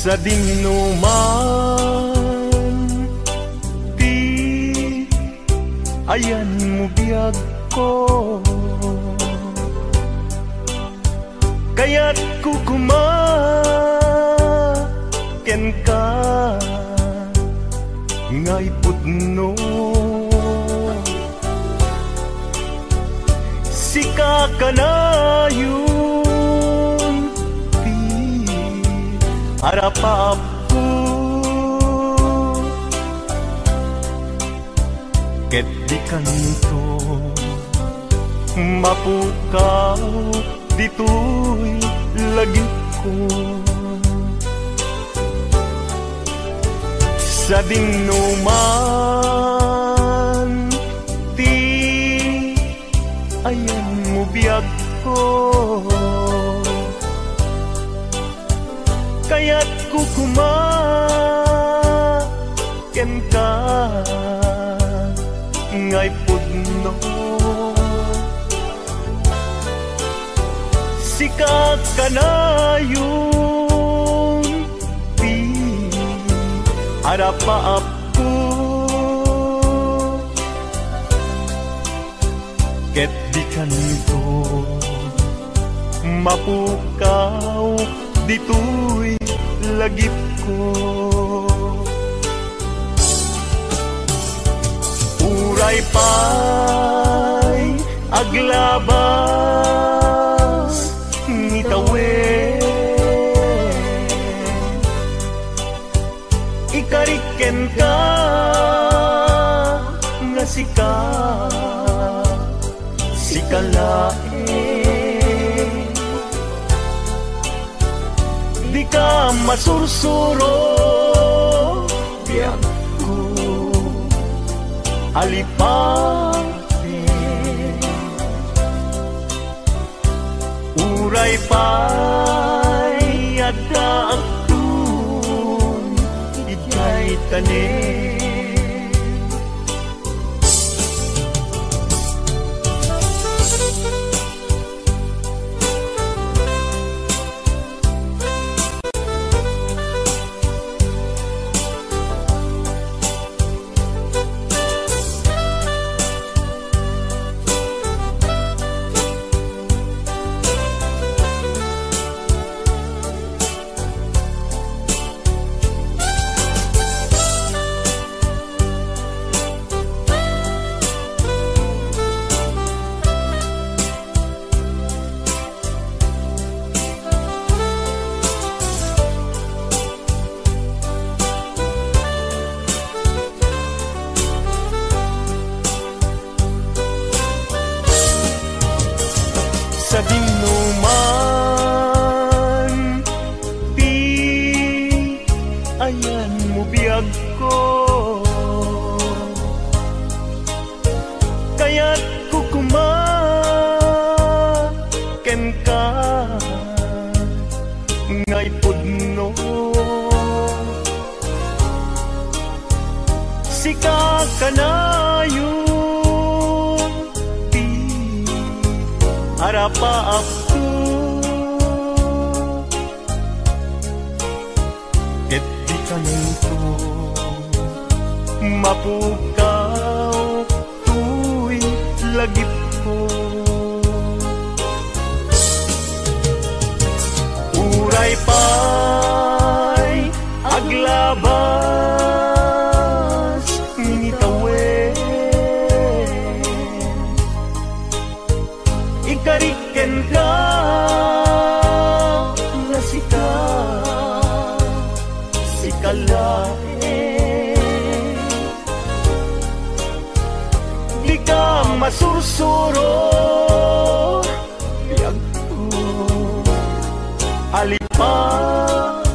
sa dinuman, di ayan mo biyag ko, kaya't kukumaken ka ngay pudno. Sika ka na yun, di harapap ko, ket di kanto mapukaw dito'y lagi ko. Sa dinuman, di ayan mo biyag ko, kaya't kukumaken ka ngay pudno. Sikat ka na yung di harapap ko, ket di kanto mapukaw dito'y lagip ko. Uray pa'y aglabas ngitawen, ikariken ka nga sikalain, di ka masursuro biyak ko alipangin. Uray pa'y adda akton ijay tanin, sa dinuman, di ayan mo biyag ko, kaya't kukumaken ka ngay pudno. Sika ka na yung di harapap ko, ket di kanto mapukaw tu'y lagip ko. Uray pa'y aglabas ngitawen, ikariken ka nga sikalain, di ka masursuro biag ko alipangin.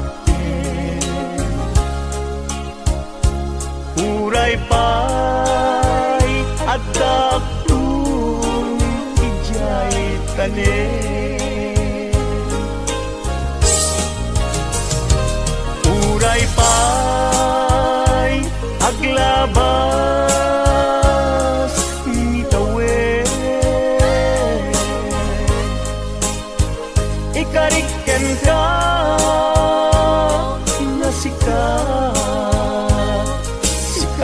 Uray pa'y adda akton ijay tanin, uray pa'y aglabas ngitawen, ikariken ka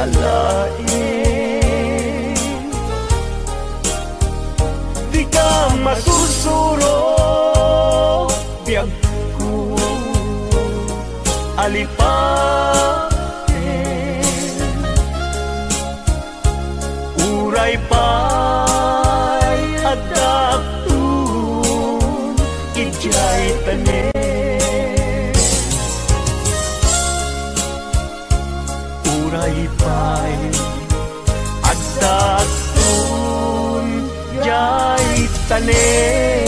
salain. Di ka masusuro biyag ko alipatin. Uray pa'y adaptun ijay tanin. Pay adaptun jay tanin.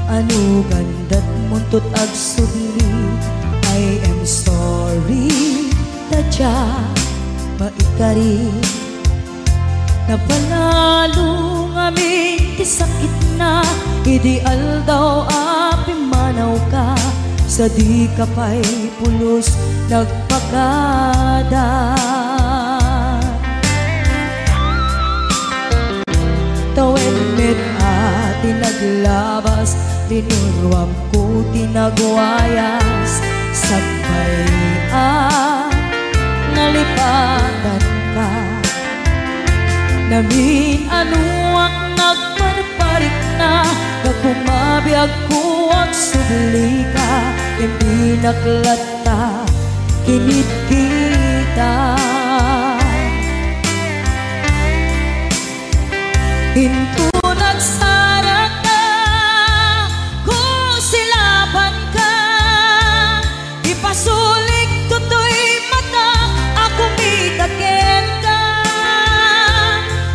Ano gandat muntot ag sudli. I am sorry tadya maikari. Napanalo ngamin ti sakit na. Ideal daw api manaw ka. Sa di ka pa'y pulos nagpagada. Tawen met ati naglabas. Tinuruam ko tinagwayas. Sagbay nalipatan ka. Namin ano ang nagparparik na. Nagkumabiyag ko ang subli ka. Hindi naklata kinit kita. Hinto nagsara ka kung silaban ka. Ipasulik tutoy mata ako mitakin ka.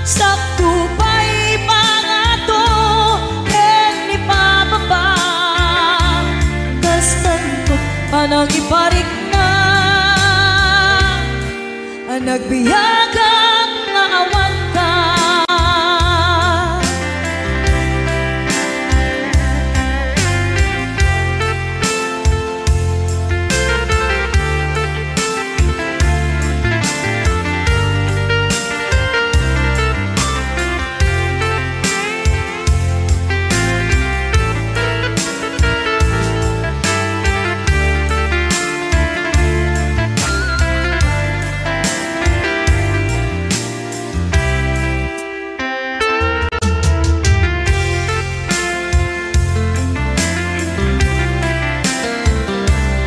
Sakto pa'y pangato ken ni pababa. Kastan ko panang iparik na. Nagbiyagang nga awan ka.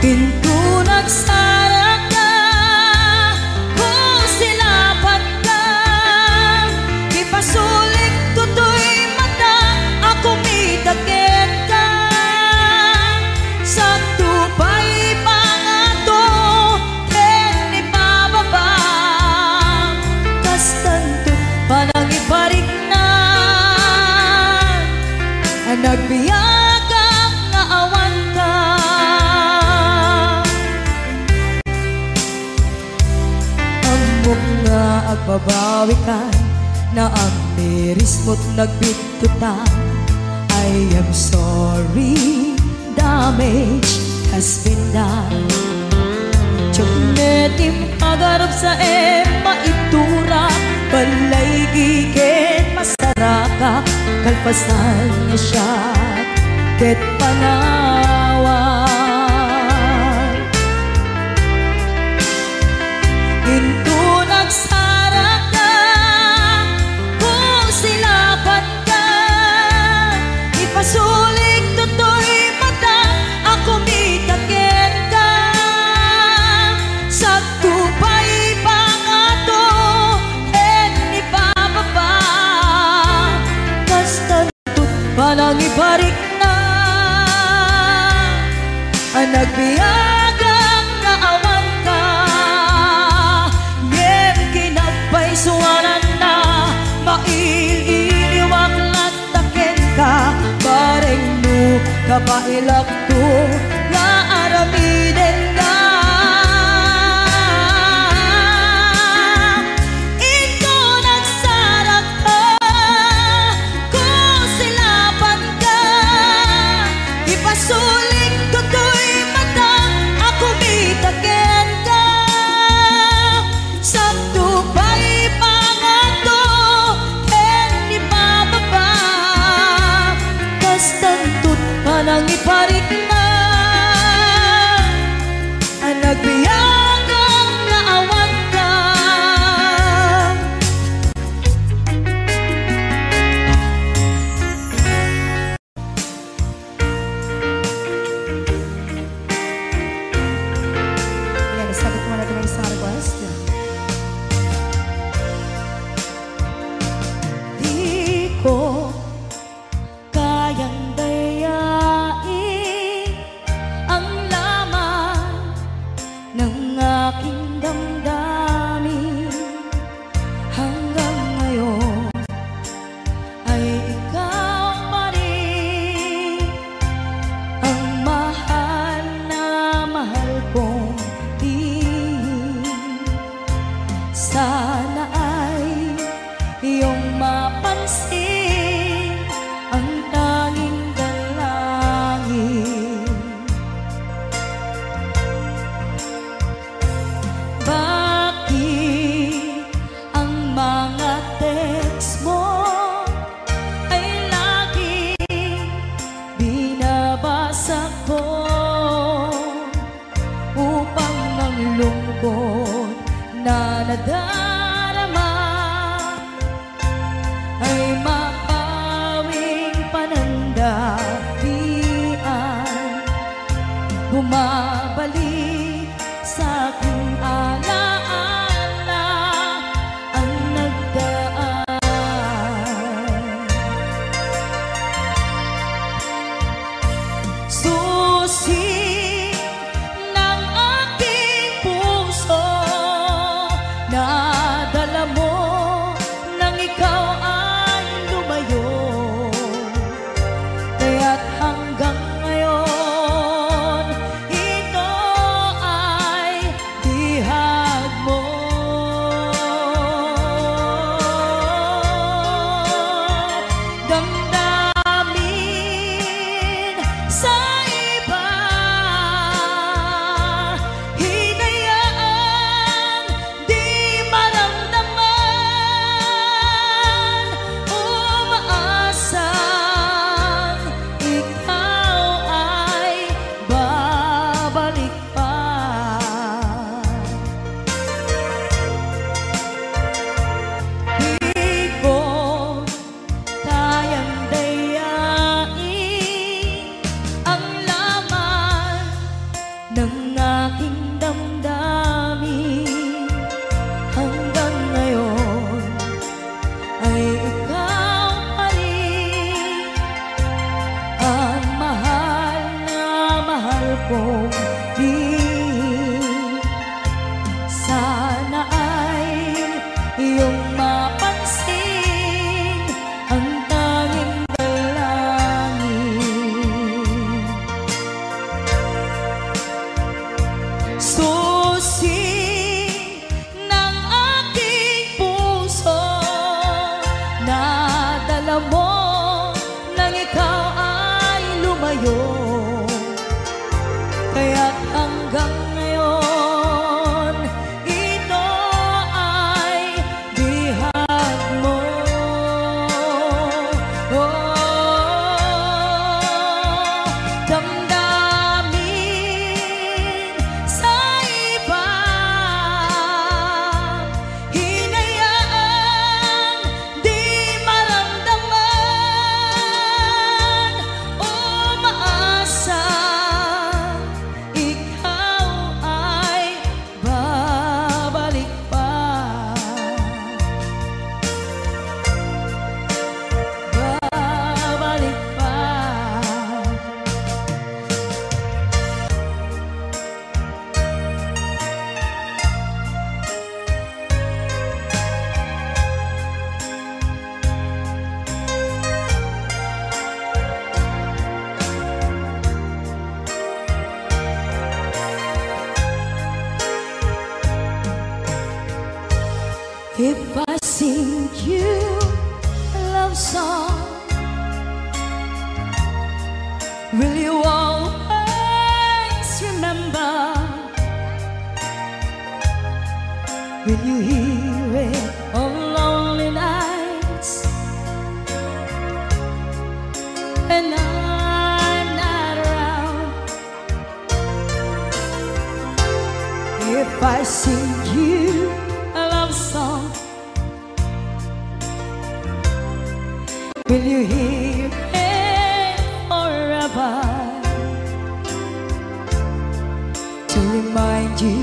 Pinto nagsara ka kung silaban ka. Ipasulik tutoy mata ako mitakin ka. Sakto pa'y pangato ken ni pababa. Kastanto panang iparik na. Nagbiyagang nga awan ka. Nga agbabawi ka na ang miris mo't nagbitutan. I am sorry, damage has been done. Tiyagnetim agarap sa maitura. Balay gigit masaraka. Kalpasan niya siya ket panawan. Into nagsara ka kung silaban ka. Ipasulik tutoy mata ako mitakin ka. Sakto pa'y pangato ken ni pababa. Kastantot panang iparik na. Nagbiyagang kapailak to nga aramiden ka. Ito nagsarak ka kung silapan ka. Ipasuling to'y mata ako mitaken ka. Sakto pa'y pangato ken ni bababa. Kastantot panang iparik na ang nagbiyagang naawag ka. Ayan, isabit mo natin ang isang request. Di ko kayang dayain ang laman ng aking damdamin. Hanggang ngayon ay ikaw pa rin ang mahal na mahal kong tingin. Sana ay iyong mapansin ang tanging dalangin. Bakit ang mga text mo ay laging binabasa ko upang ang lungkot na nadarama ay mapawing panandalian. Bumabalik sa aking alaala ang nagdaan. Susi ng aking puso na dala mo nang ikaw ay lumayo. Kaya't hanggang ngayon ito ay bihag mo. Damdamin sa iba, hinayaan di maramdaman. Umaasang ikaw ay babalik pa. Di ko kayang dayain ang laman ng aking damdamin. Hanggang ngayon ay ikaw pa rin ang mahal na mahal kong tingin. Sana ay iyong mapansin ang tanging dalangin. Susi ng aking puso na dala mo nang ikaw ay lumayo. Kaya't hanggang If I sing you a love song, will you always remember? Will you hear it on lonely nights and I'm not around? If I sing you a love song, will you hear it forever? To remind you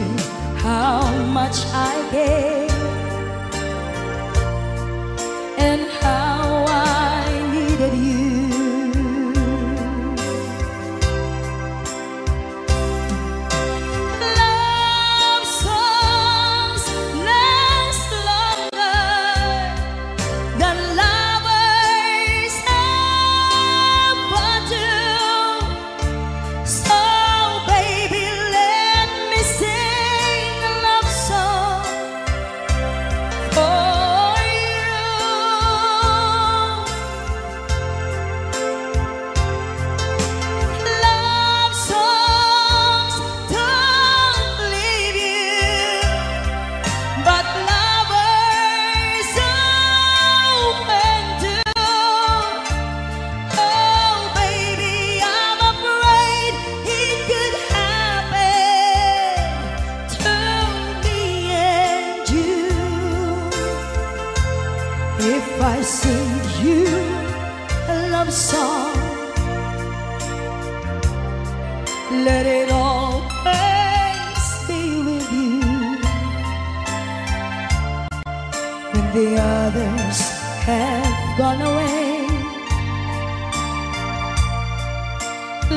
how much I care and how I needed you. Love songs last longer than lovers ever do. So baby, let me sing a love song for you. Love songs don't leave you, but lovers often do. Oh baby, I'm afraid it could happen to me and you. If I sing you a love song, let it always be with you. When the others have gone away,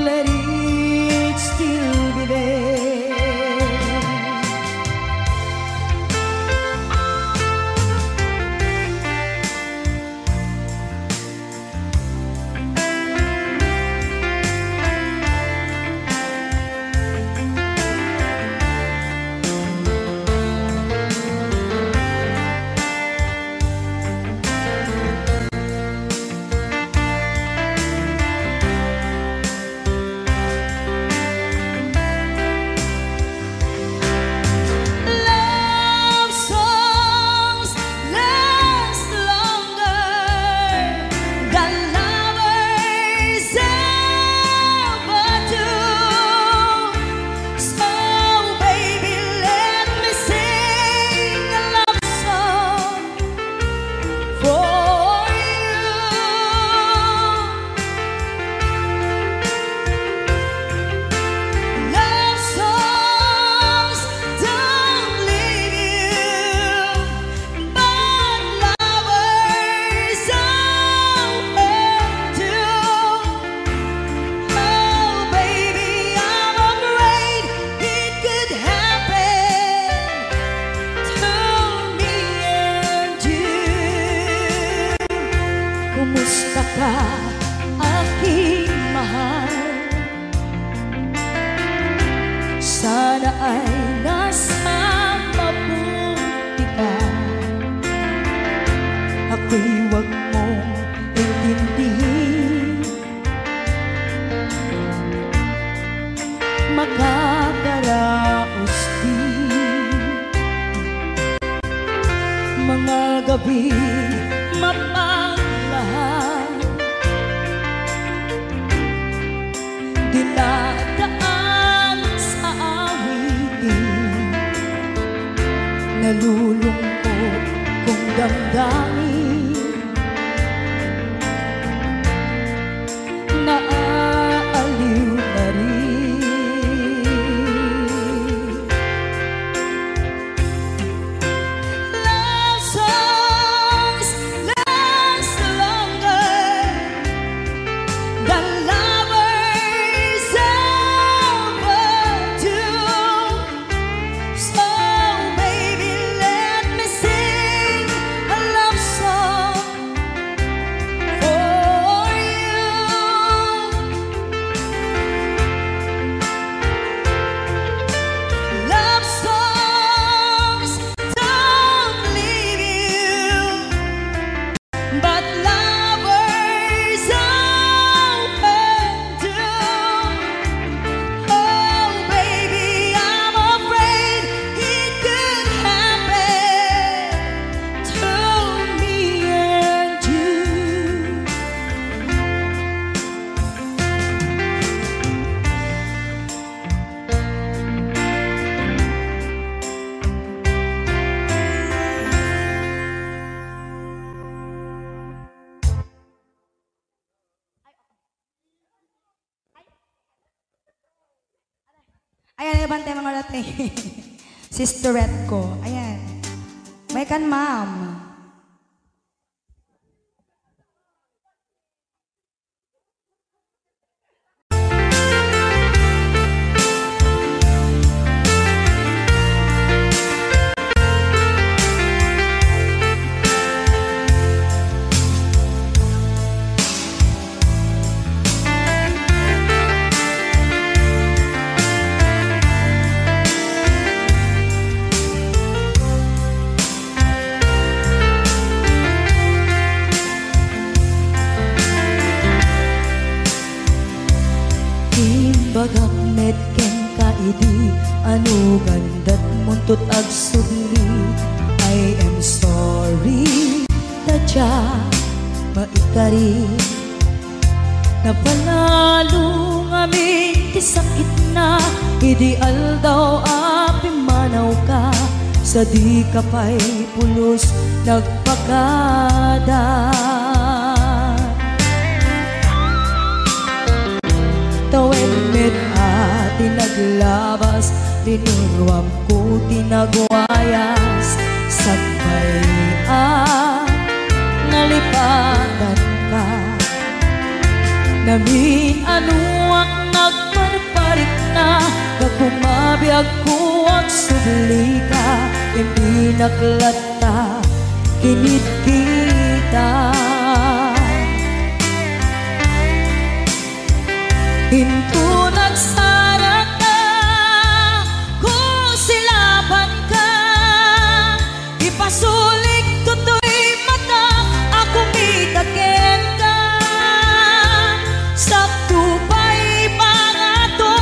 let it still be there. Love songs last longer than lovers ever do. So baby, let me sing a love song for you. Love songs don't leave you, but lovers often do. Oh baby, I'm afraid it could happen to me and you. Kumusta ka, aking mahal? Sana ay nasa mabuti ka. Ako'y huwag mong intindihin, makakaraos din mga gabi mapagmahal. Dinadaan sa awitin, nalulungkot kong damdamin, naaaliw na rin. Love songs last longer than lovers ever do. So baby, let me sing a love song bante mga rate. Sisterette ko. Ayan. May kan, ma'am. Bagak met ken kaidi anu gandat muntut ag sugli. I am sorry tadya maikari napanalo ngamin ti sakit na ideal daw api manaw ka sa di kapay pulos nagpakada. Tawen ati naglabas, tinuruam ko tinagwayas. Sagbay nalipatan ka. Namin anuak nagparparik na, kakumabiyag ko ang subli ka. Hindi naklata, kinit kita. Hinto nagsara ka, kung silaban ka, ipasulik tutoy mata, ako mitakin ka. Sakto pa'y pangato,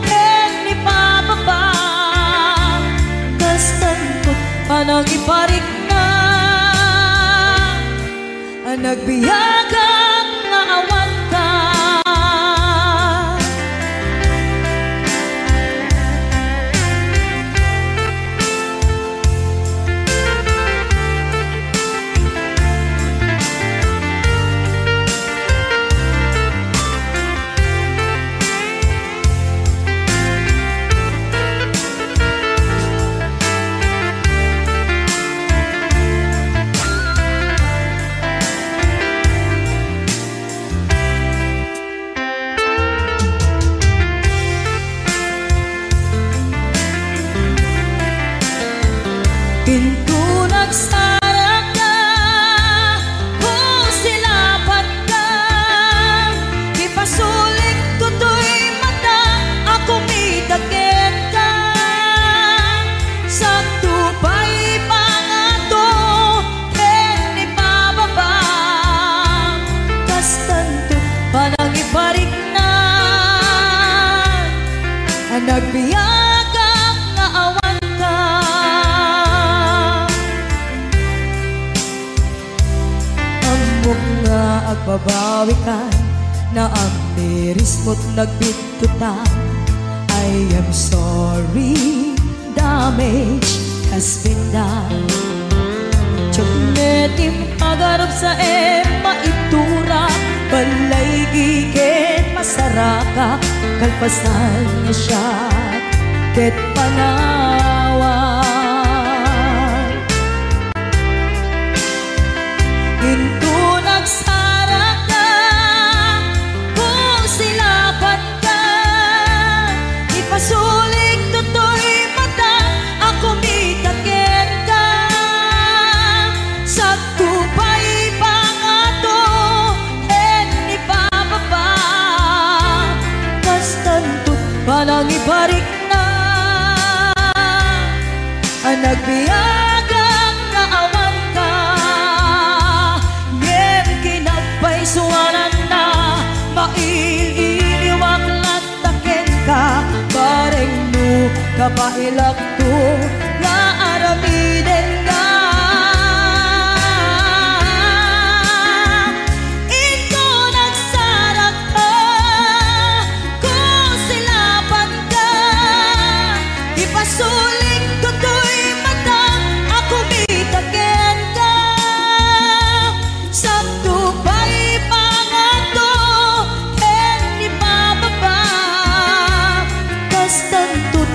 ken ni pababa, kastantot panang iparik na, nagbiyagang nga awan ka. Pinto nagsara ka, kung silaban ka, ipasulik tutoy mata, ako mitakin ka. Sakto pa'y pangato, ken ni pababa, kastanto panang iparik na, nagbiyagang nga awan ka. Nga agbabawi ka na ang miris mo't nagbitutan. I am sorry, damage has been done. Tiyognetim agarap sa maitura, balay gigit masaraka, kalpasan niya siya ket panawan. Hinto nagsara ka, kung silaban ka, ipasulik tutoy mata, ako mitakin ka. Sakto pa'y pangato, ken ni pababa, kastantot panang ibarik na, nagbiyagang nga awan ka. Suwanan na maililiwag latakin ka, bareng no kapailak to nga aramiden ka. Ito nagsarap ka, kung silaban ka, ipasulik tutoy mata, ako mitakin ka. Sakto pa'y pangato, ken ni pababa, kastantot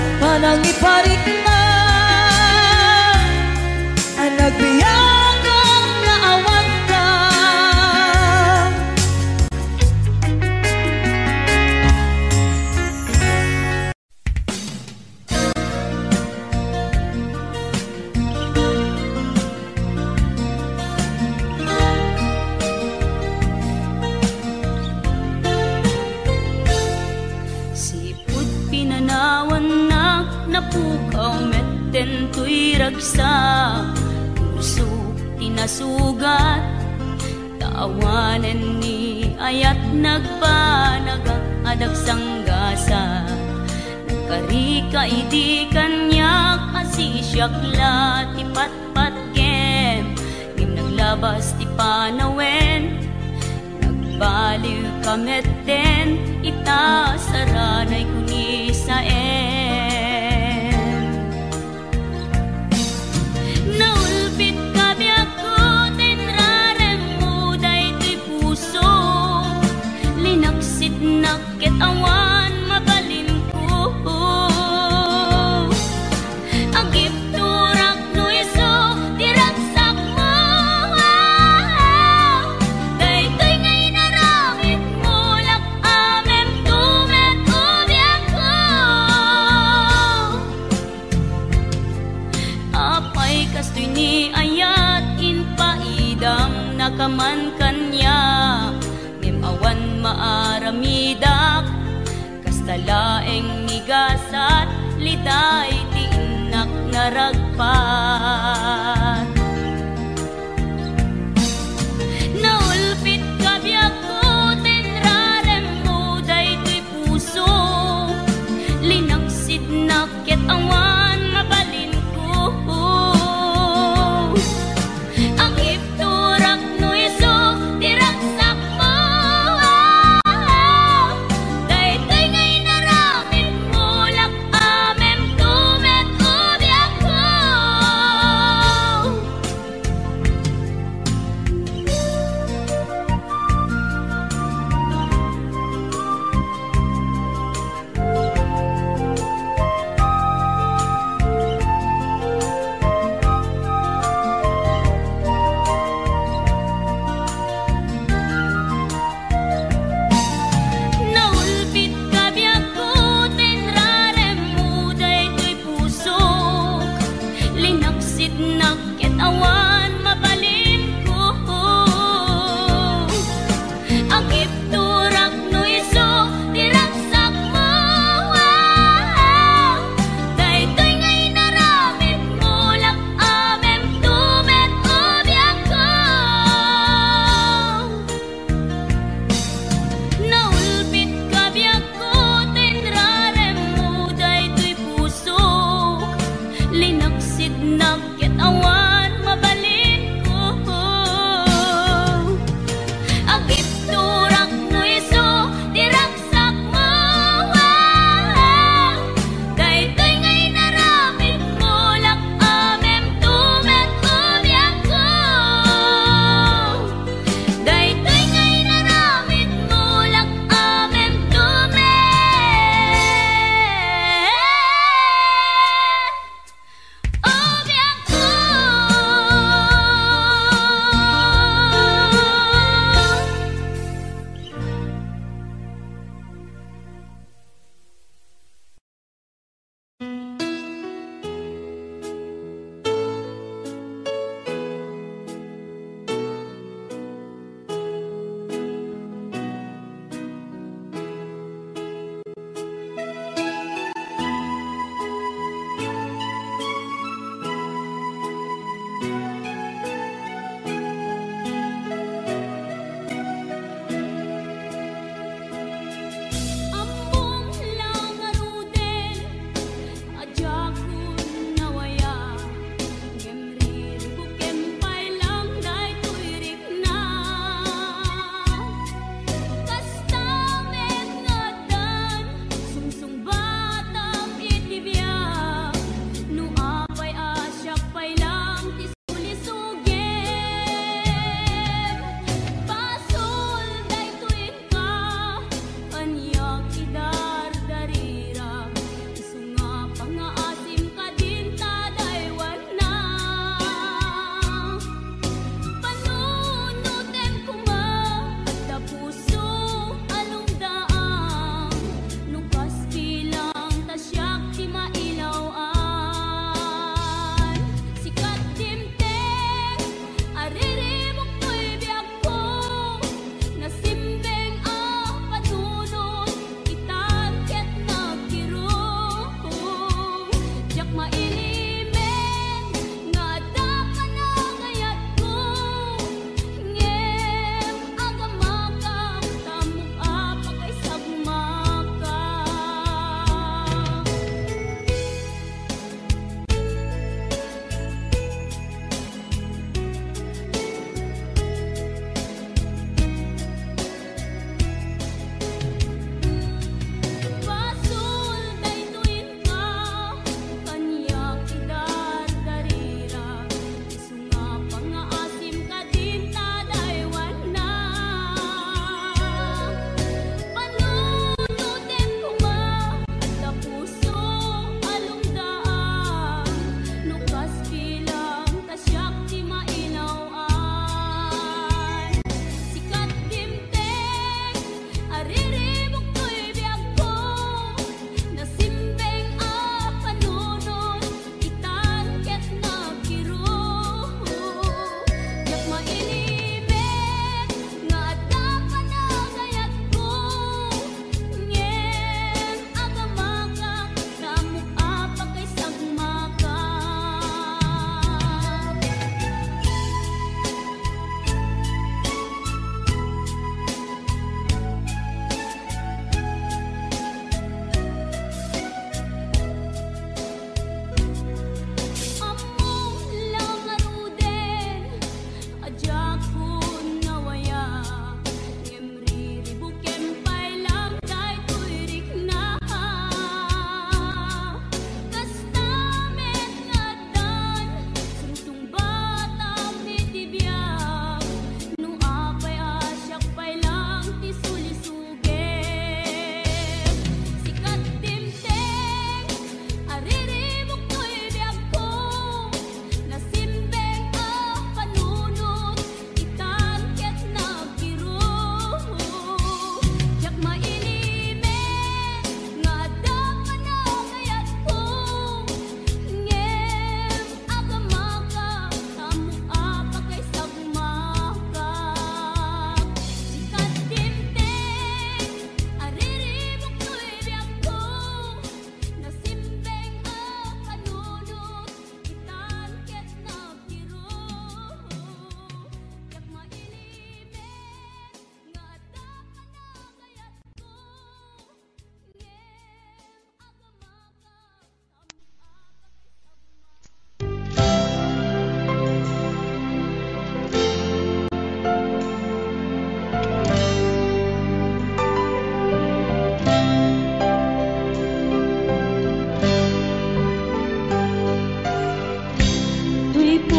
Sipud pinanawan na napukaw metten tuy ragsa. Puso tinasugat taawanen ni ayat nagpanagak adag sanggasa. Nagkarika idi kanya kasi siyakla ti patpatken. Ngim naglabas ti panawen nagbaliw kametten ita saranay kuni saen. Naulpit kabiyak ko tinrarem mo daytoy puso. Linaksit nakit awan mabalin ko. Agip turak no iso diragsak mo. Daytoy ngay naramit mo lak amem tumet ubiyak ko. Apay kastoy ni ayat inpaidam nakaman kanya. Awan maaramidak kastalaeng nigasat liday ti inak naragpat. Naulpit kabiyak ko tinrarem mo daytoy puso. Linaksid nakit awan mabalin ko. Ang ipturak no iso diragsak mo.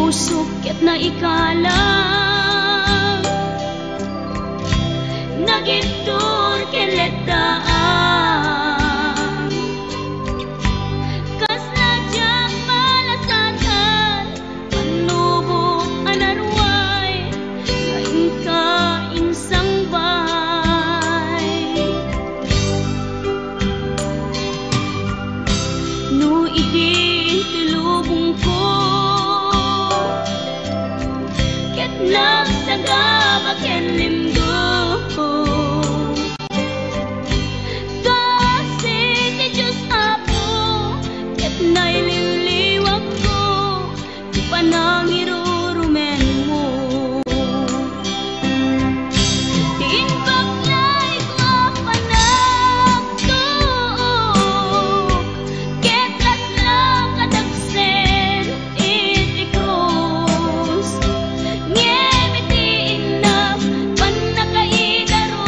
pusok ket na ikalang nagitur keletaan kas najak malasatan panubok anarway ngayon ka insang bay no idi tulubong ko ket nagsagabak ken limdo kasi ti Diyos Apo ket naililiwag ko di panangirurumen mo diin baklay ko panagtuok ket laslang kadagsen iti krus ngemi inap panakaidaros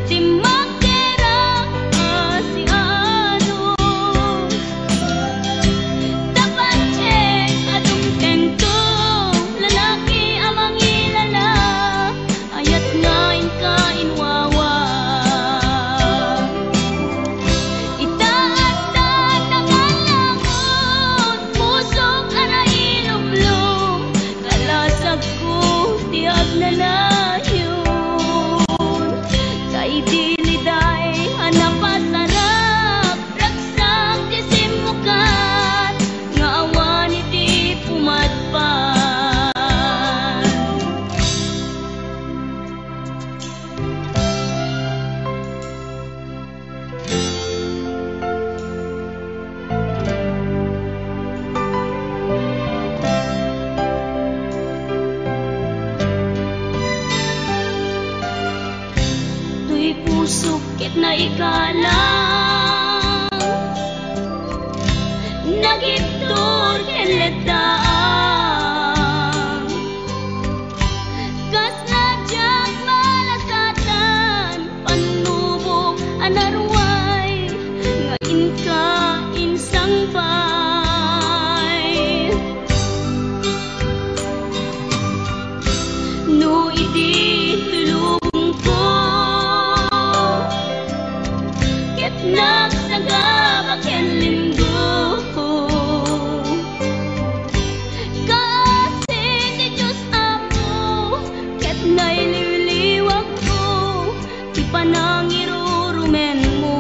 ti magdera asianos dapat check adung tento lalaki amang ilala ayat ngain ka inwawa itaat nangalangon pusok ara ilumlum kalasag ko tiag nanayon kay diliday hanapasarap ragsang tisimukan nga awan iti pumatpan tuy pusok ket na ikalang nagitur ken letaan kas najak malasatan panubok anarway ngayon ka insang bay no idi tulubong ko ket nagsagabak ken limdo kasi ti Diyos Apo ket naililiwag ko ti panangirurumen mo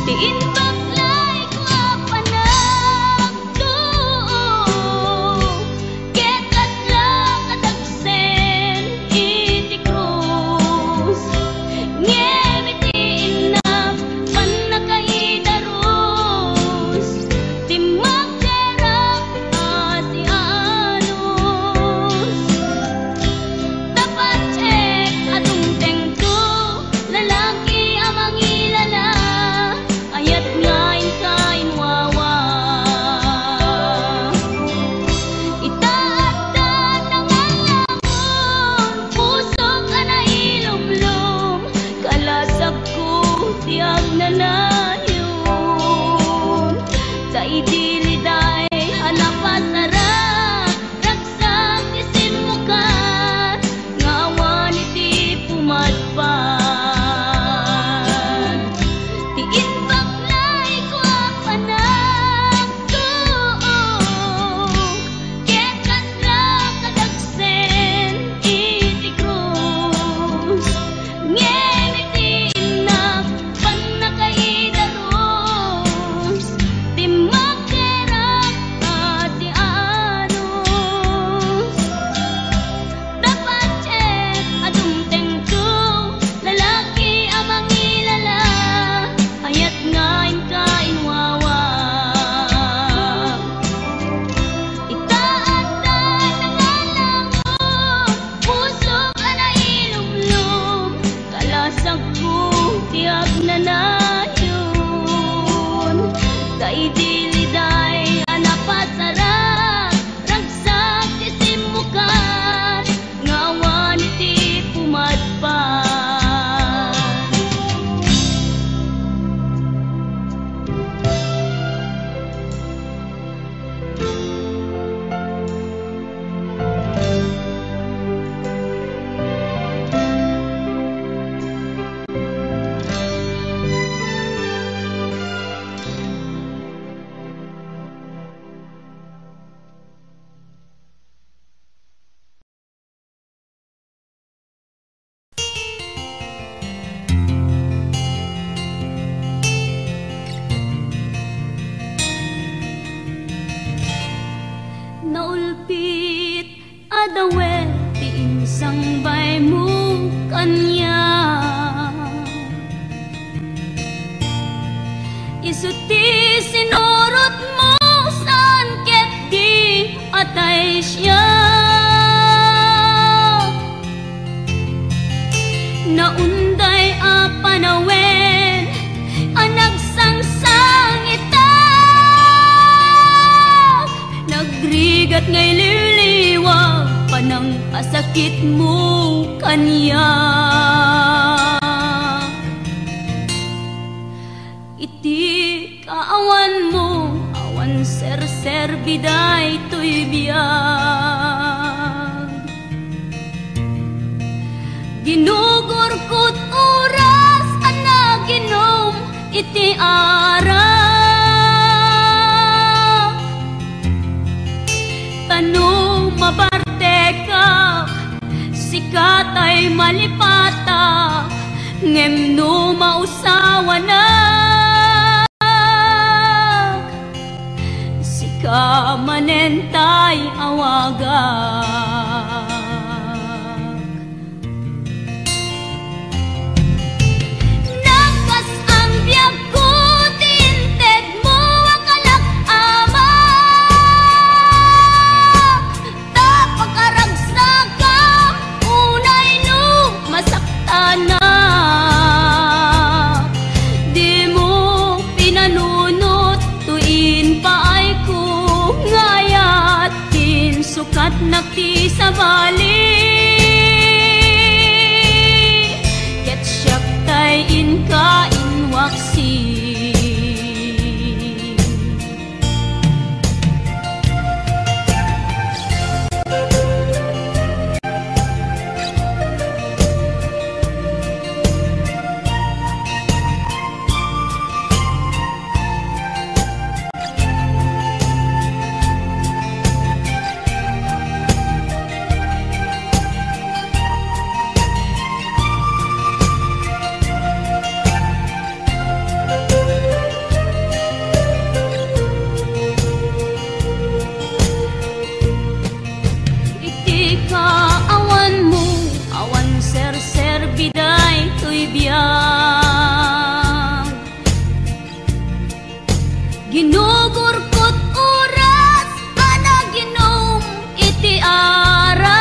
diin baklay ko panagtuok ket laslang kadagsen iti krus ngemi ti inap panakaidaros ti magderap asianos dapat check adung tengto lalaki amang ilala ayat ngain ka inwawa itaat nangalangon pusok ana ilumlum kalasag ko tiag nanayon kay diliday hanapasarap ragsang tisimukan nga awan iti pumatpan diin baklay ko panagtuok ket laslang kadagsen iti krus ngemi ti inap panakaidaros ti magderap asianos dapat check adung tengto lalaki amang ilala ayat ngain ka inwawa itaat nangalangon pusok ana ilumlum kalasag ko tiag nanayon kay diliday hanapasarap ragsang tisimukan nga awan iti pumatpan dawet ti insangbay mo kanya. Isuti sinurot mo saan ket di atay siya. Naunday a panawen anag sangsang itag, nagrigat ngay liliwag panang asakit mo kanya. Iti kaawan mo awan ser biday to'y biyag, ginugurkot oras ana ginom iti ara. Tanong mabarte ka sikat ay malipata, ngem no mausawa na sika manentay awagak. Sukat nakti sa bali, ket siyak tay inka inwaksi. Ginugurkot oras ana ginom iti ara.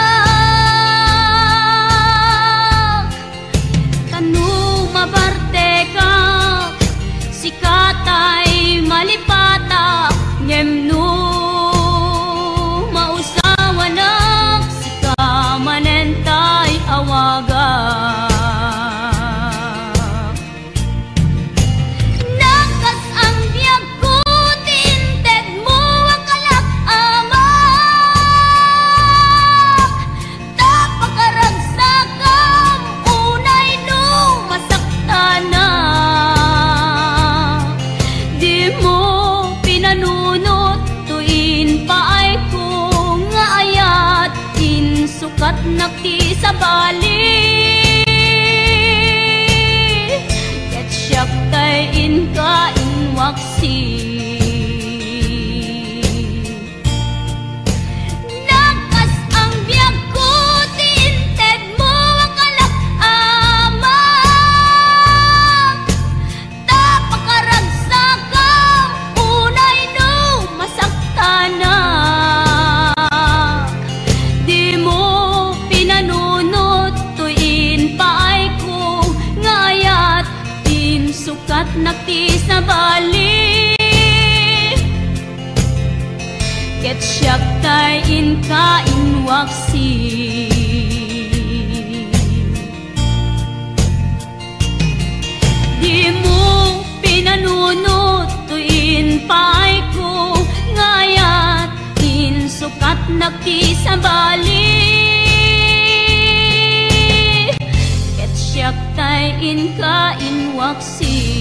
Tanu mabarte ka sikatay malipata, ngem no mausawa na sika manentay awaga. Sukat nakti sa bali, ket siyak tay inka inwaksi. Nagkas ang biyag ko tinted mo ang kalak ama, tapakaragsakan unay no masaktana. Di mo pinanunot tuin paay ko ngayat din sukat nakti sa bali, ket siyak tay inka inwaksi. Di mo pinanunot tuin paay ko ngayat din sukat nakti sa bali, ket siyak tay inka inwaksi.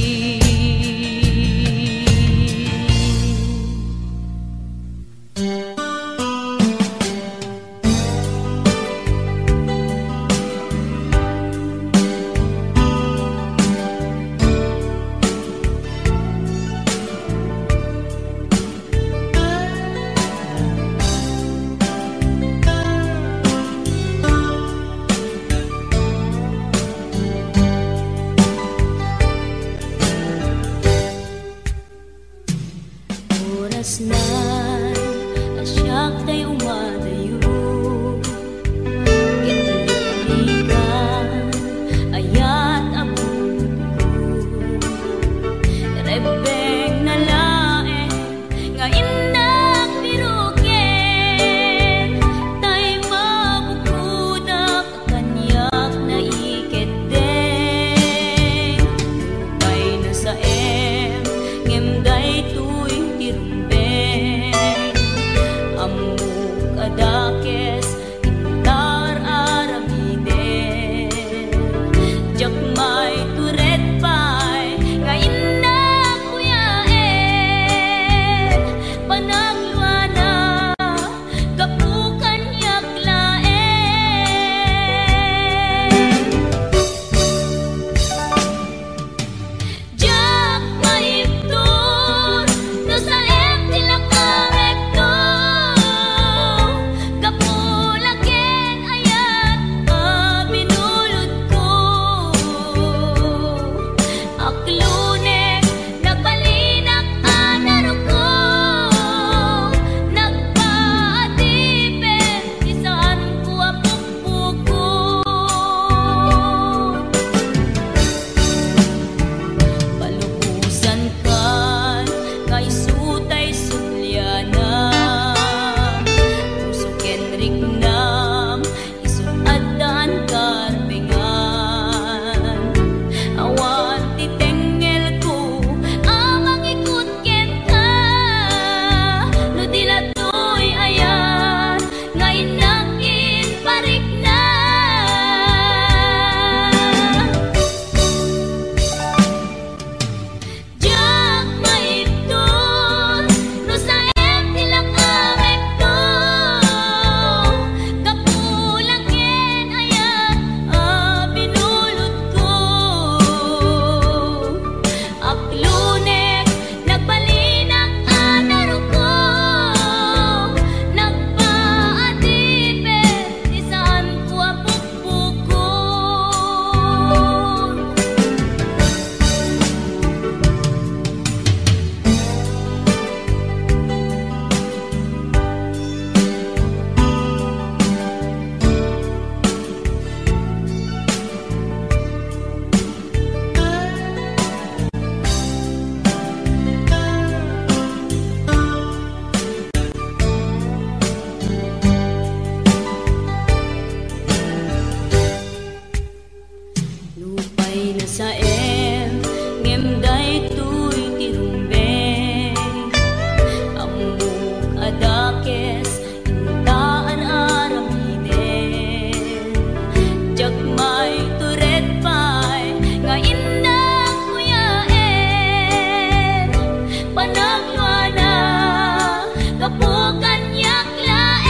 Misael ngem daytoy tirumbeng amok adakes intaan aramiden jagmay turet pay nga indang kuyaen panagluana kapukan yak laen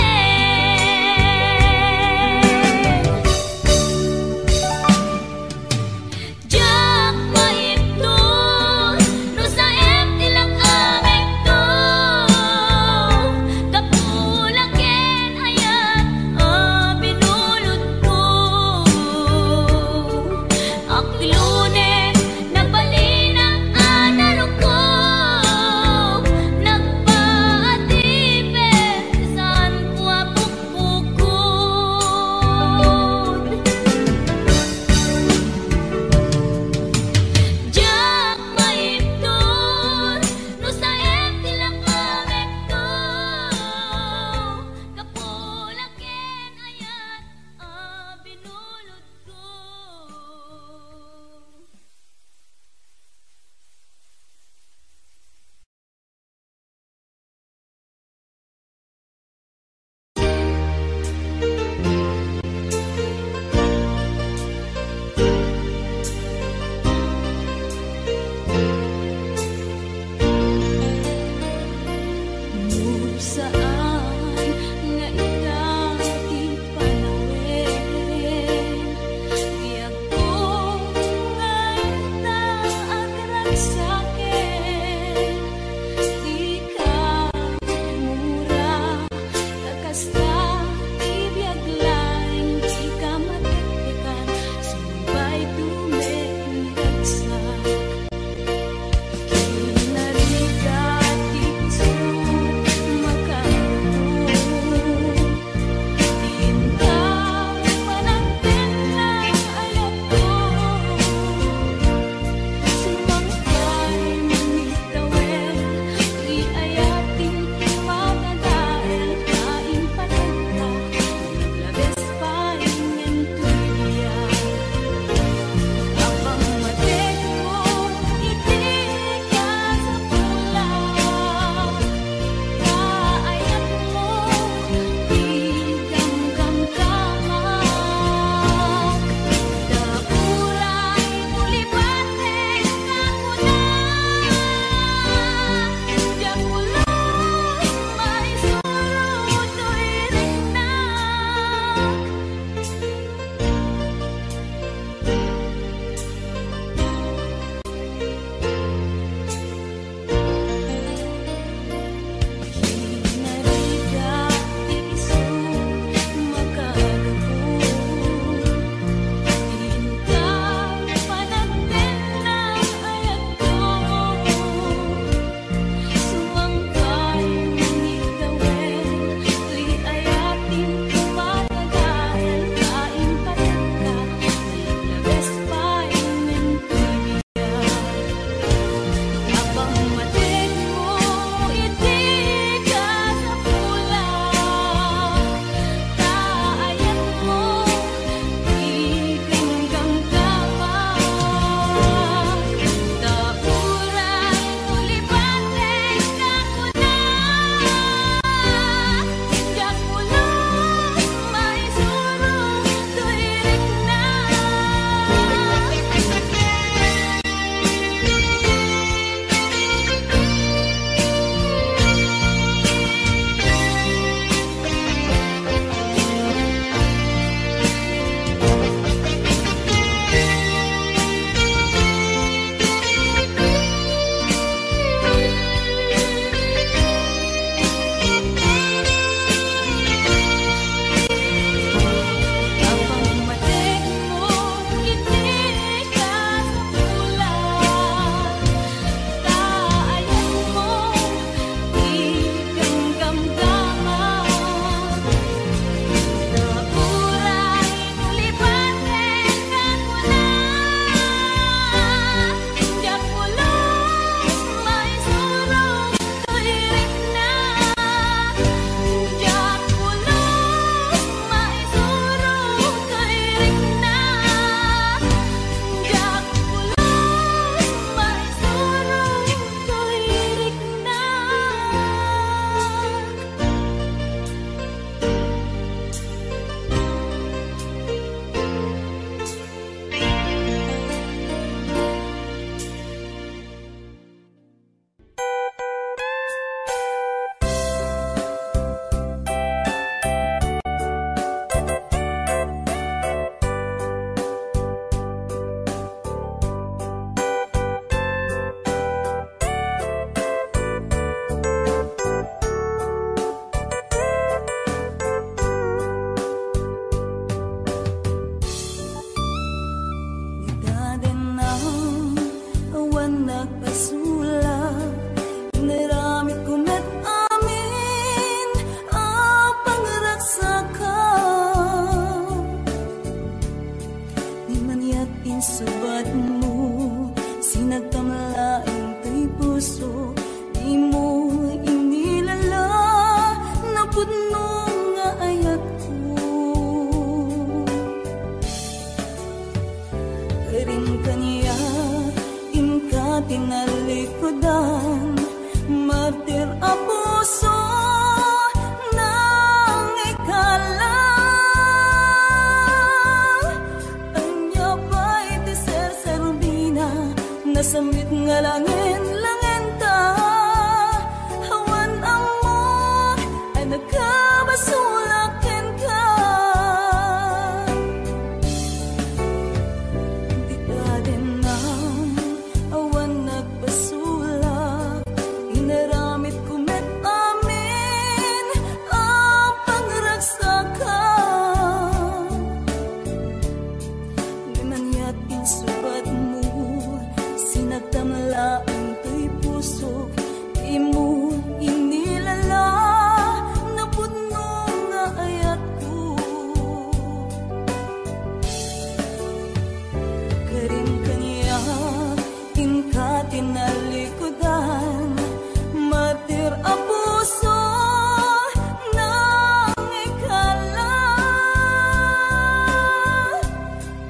tinalikodan, martir ang puso ng ikala. Anya pa'y tiser sa rubina, nasamit nga langin ta. Hawan ang mo ay nagkabasulakin ka. Di ka din na awan nagbasulak, inaramit kumet amin ang pangragsakan. Di man yatin subat mo, sinagtamla ang tuy puso, imo inilala na pudno nga ayat ko. Karin kanya inka tinalikodan, martir ang puso ng ikala.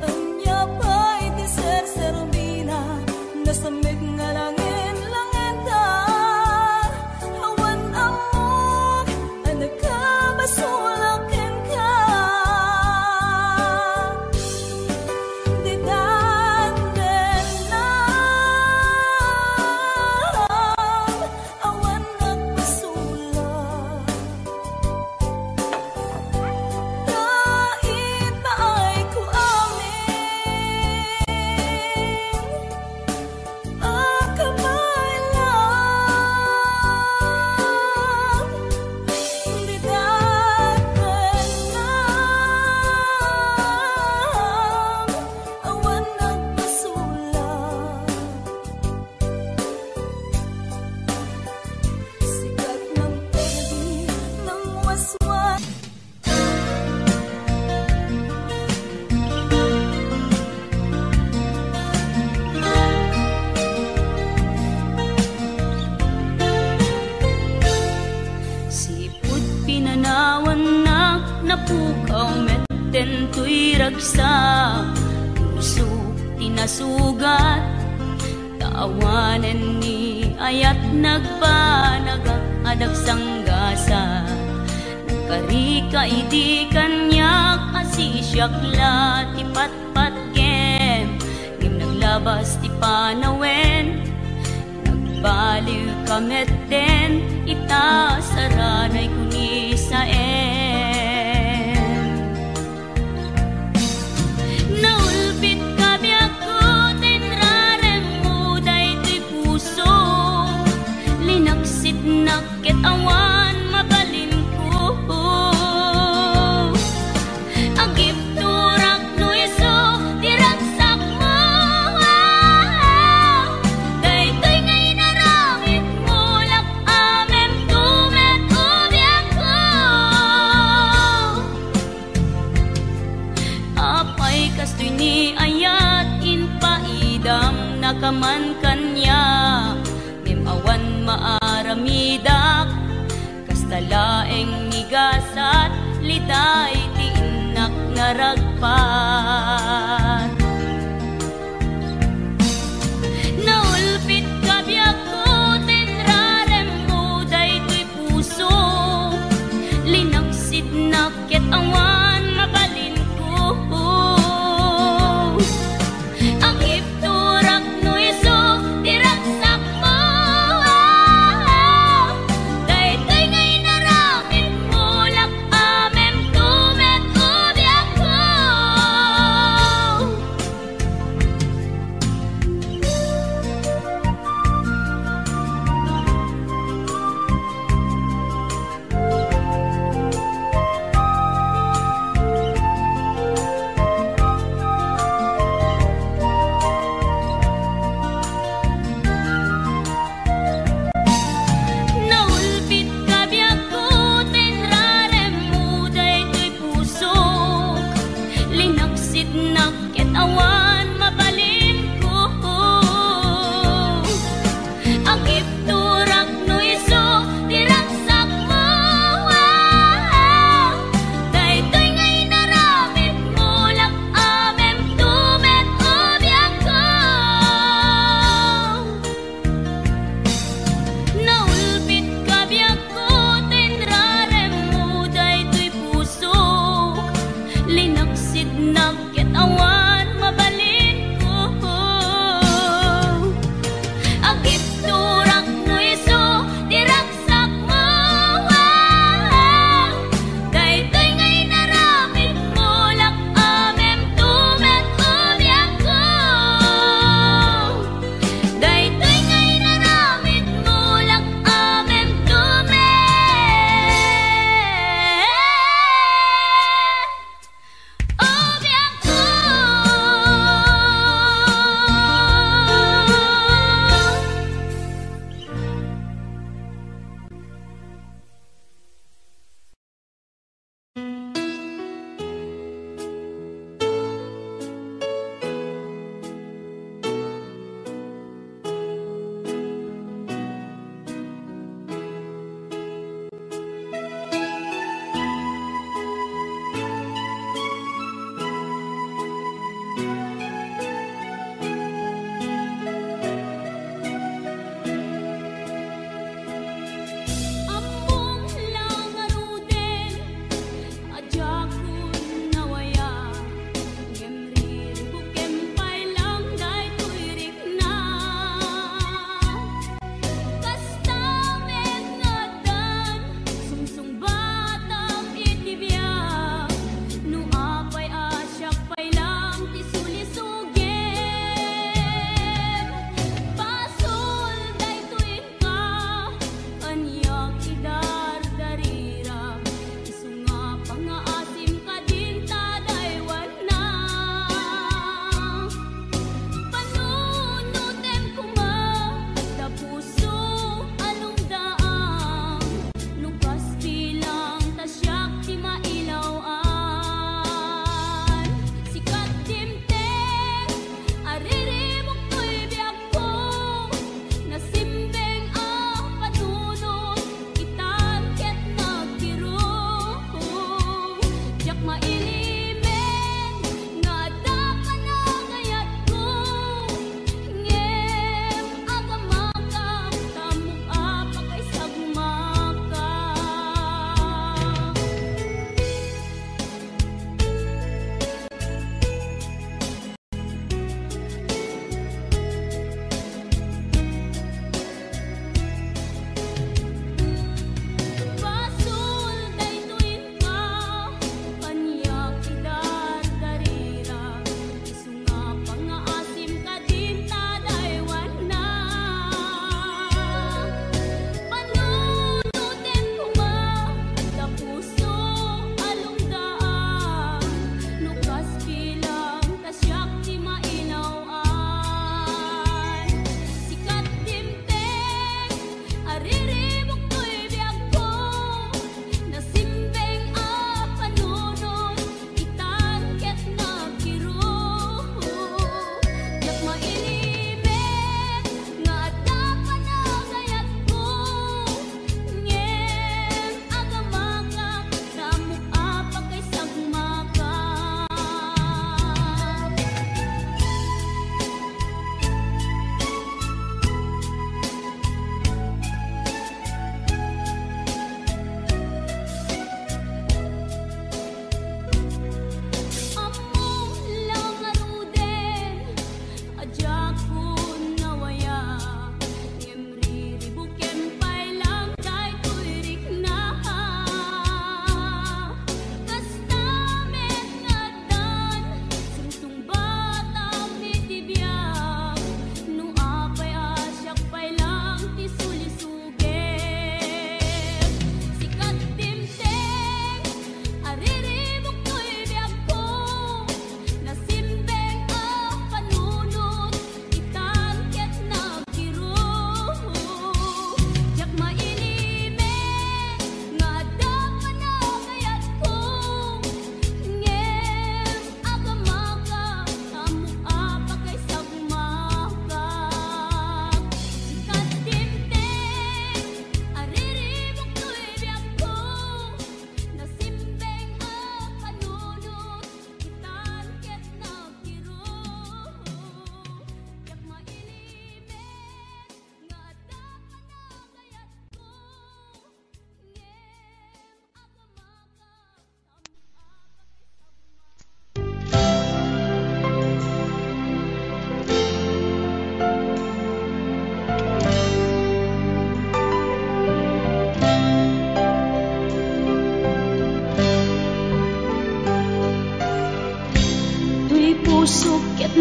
Anya pa'y tiser sa rubina, nasamig nga langin ta. Hawan ang mo ay nagkabasulakin ka. Di daten na awan nagbasulak. Kahit pa ay ko amin akamay lang. Di daten na awan nagbasulak. Sikat ng pwede ng waswas. Sipud pinanawan na napukaw metten tuy ragsa. Puso tinasugat, taawanan ni ayat nagpanagak adag sanggasa. Nagkarika idi kanyak asisyakla ti patpat ken, ngim naglabas ti panawen. Nagbaliw kametten ita saranay kuni sa naulpit kabiyak ko tinrarem mo daytoy puso, linaksit nakit awan mabalin ko. Agip turak no iso diragsak mo, daytoy ngay naramit mo lak amem tumet ubiyak ko. Apay kastoy ni ayat inpaidam nakaman kanya, ngem awan maaramidak kastalaeng nigasat liday ti inak nga ragpat. Naulpit kabiyak ko tinrarem mo daytoy puso, linaksit nakit awan mabalin ko. Ang ipturak no iso diragsak mo, daytoy ngay naramit mo lak amem tumet ubiyak ko.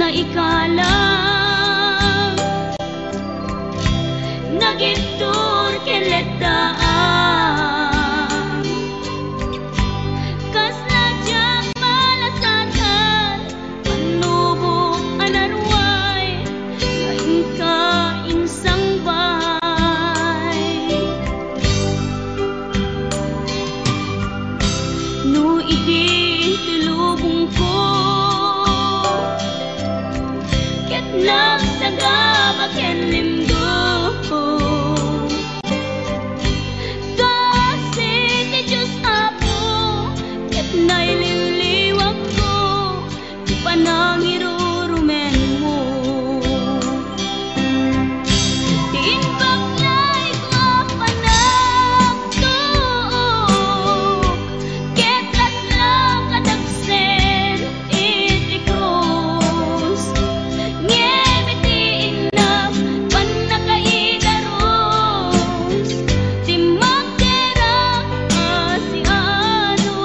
na ikalang nagitur keletaan kas najak malasatan panubok anarway kain ka insang bay nu idi tulubong ko ket nagsaga baken limdo panangirurumen mo tiimbag lay ko panagtuok ketlas lang kadagsen itikros ngebitiin na panakaidaros timagdera asianos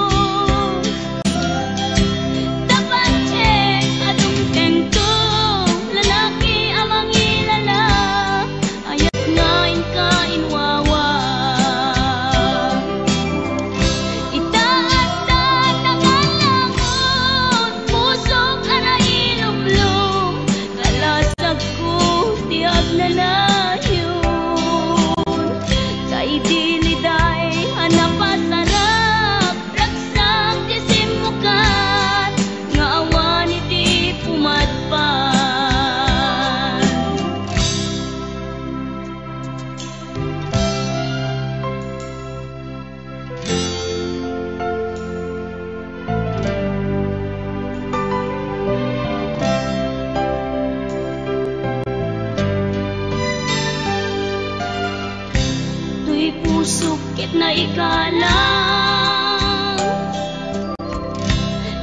sukit na ikalang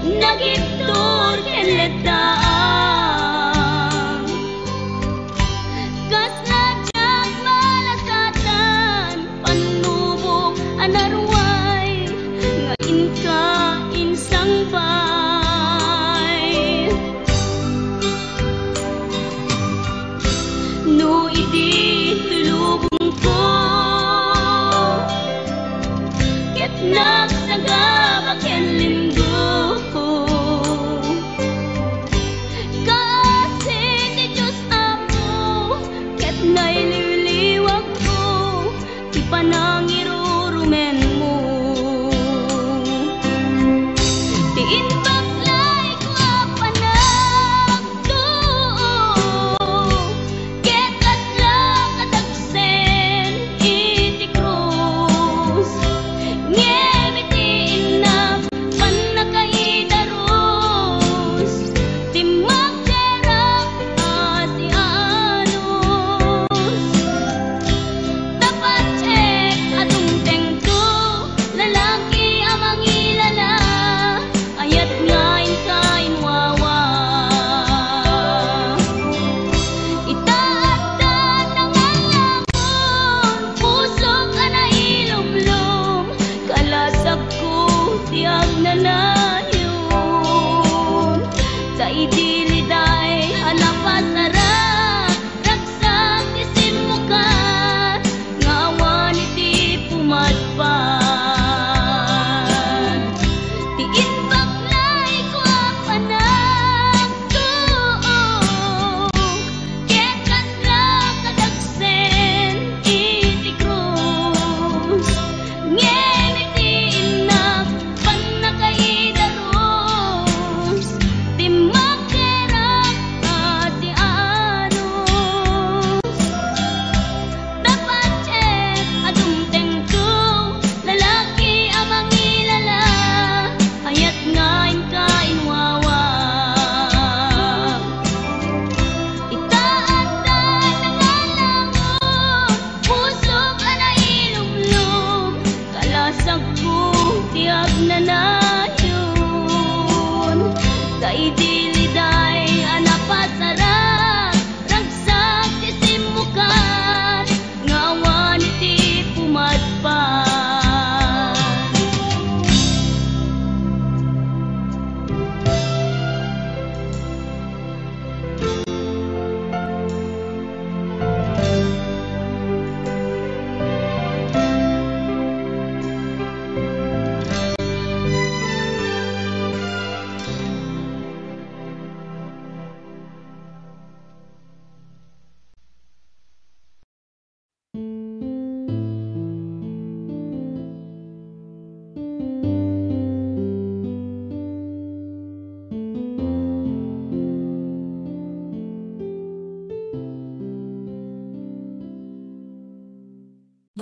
nagitur keletaan kas najak malasatan panubok anarway ngain ka insang bay nu idi tulubong ko ket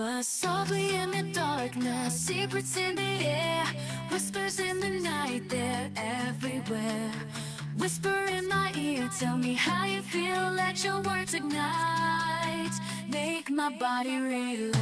But softly in the darkness, secrets in the air, whispers in the night, they're everywhere. Whisper in my ear, tell me how you feel, let your words ignite, make my body real.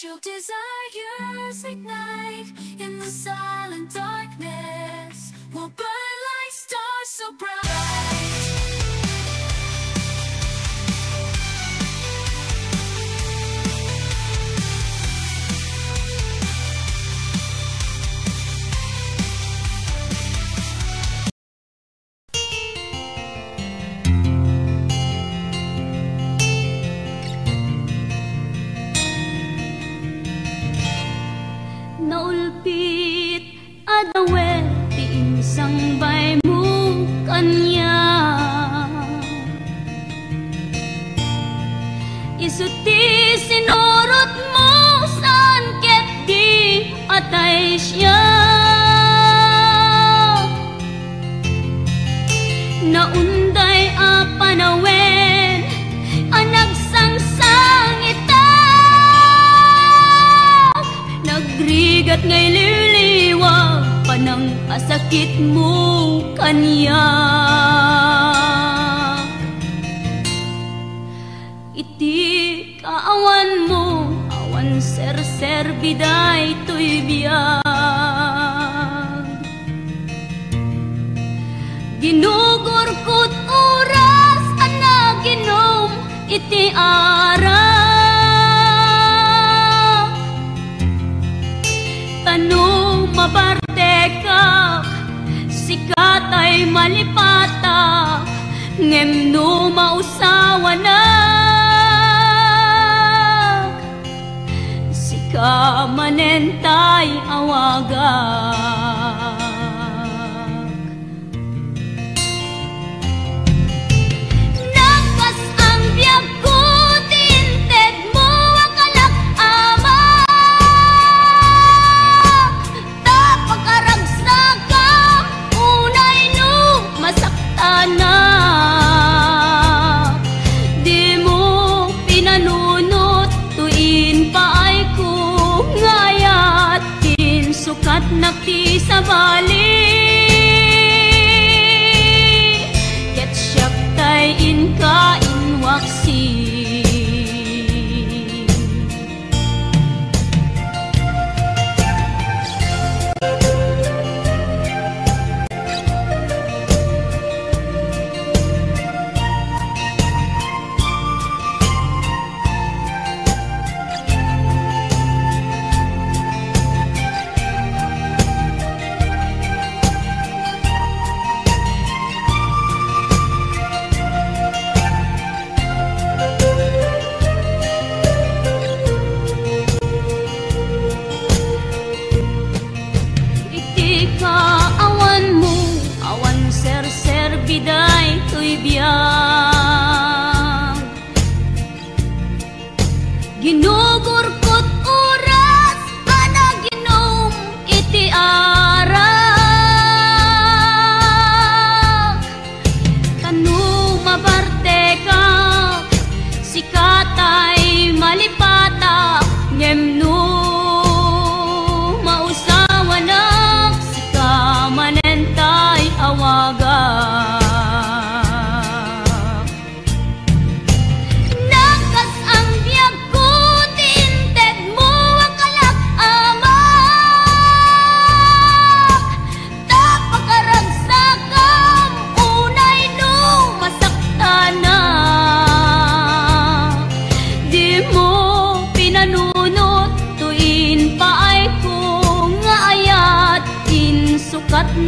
Your desires ignite in the silent darkness. We'll burn like stars so bright. Naulpit adawet ti insang bay mo kanya, isuti sinurot mo saan ket di atay siya. Naunday a panawen anagsangsang ita, nagrigat ngay liliwag panang asakit mo kanya. Iti kaawan mo awan ser biday to'y biyag, ginugurkot oras anaginom iti ara. Tanong mabarte ka, sikat ay malipata, ngem no mausawa na, sika manentay awagak. Nakas ang biyag ko, tinted mo ang alak ama, pagkaragsaga, unay no masakta na. Di mo pinanunot, tuin pa ay kung ngayat, din sukat nakti sa bali. Ket siyak tay inka inwaksi.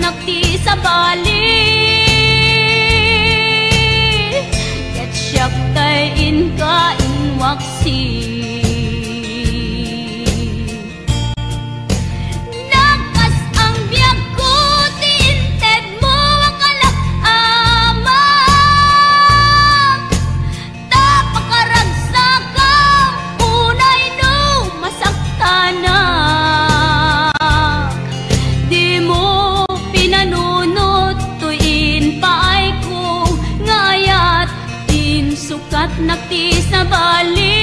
nakti sa bali. Ket siyak tay inka inwaksi. Nakas ang biyag ko tinted mo ang kalak-amang. Tapakaragsagang unay no masaktanak. Di mo pinanunot tuin paay ko ngayat din sukat nakti sa bali.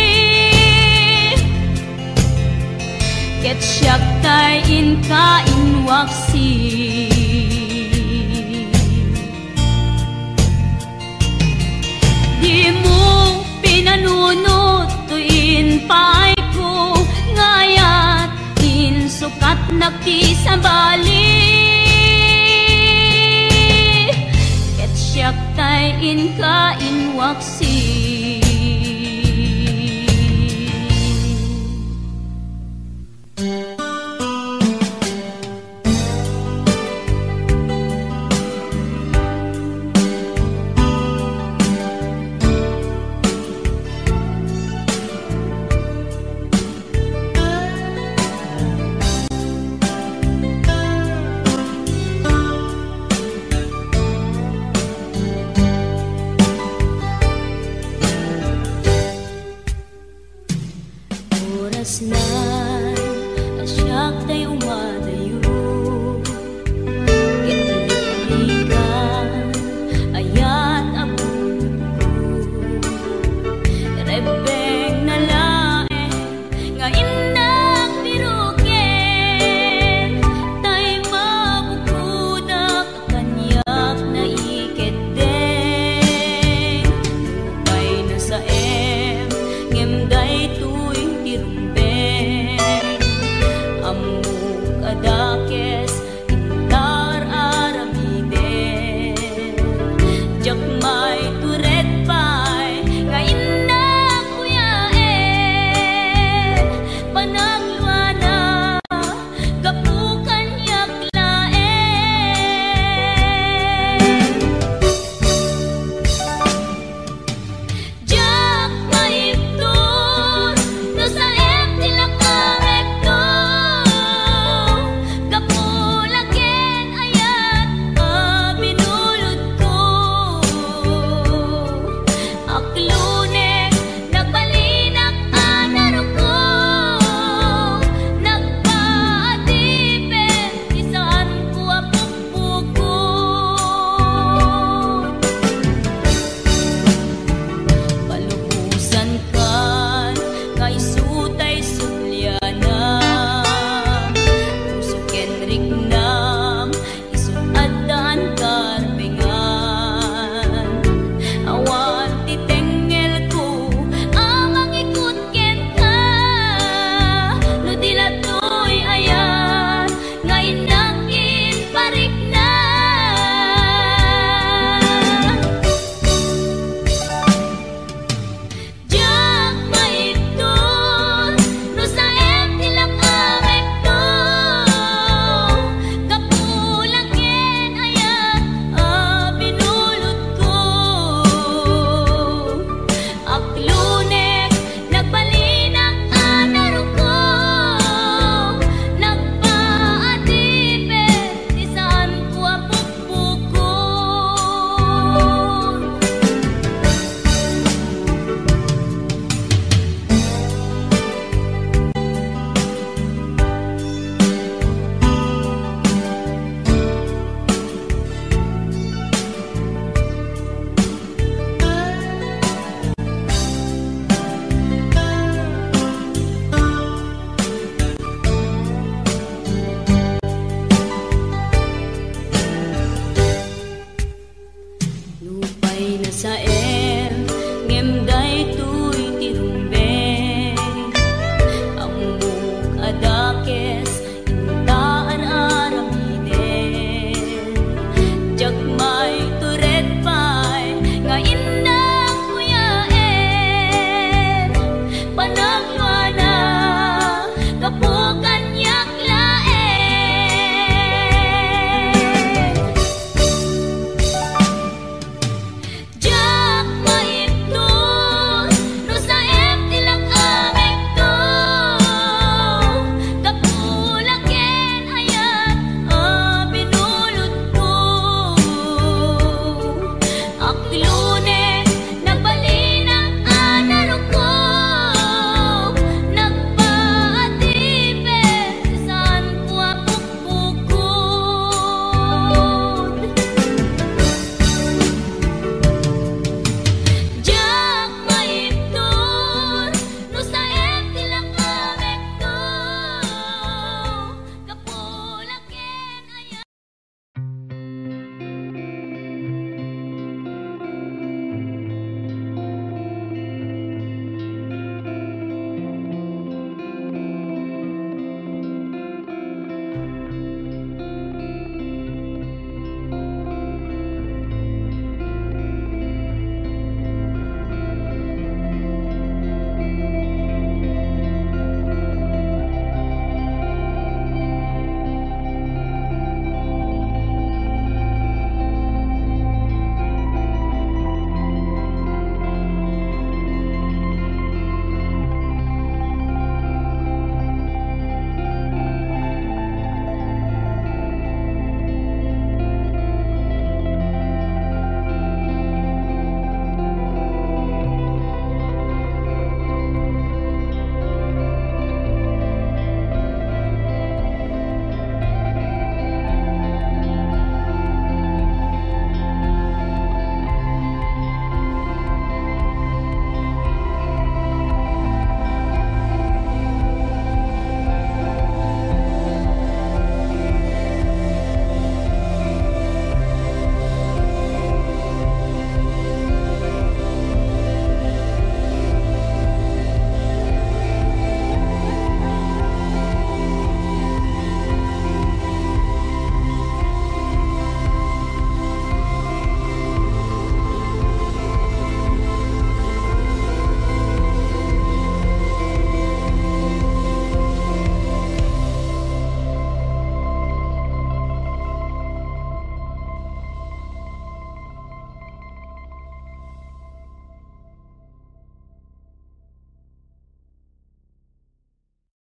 Ket siyak tay inka inwaksi. Di mo pinanunot tuin paay ko ngayat din sukat nakti sa bali. Ket siyak tay inka inwaksi.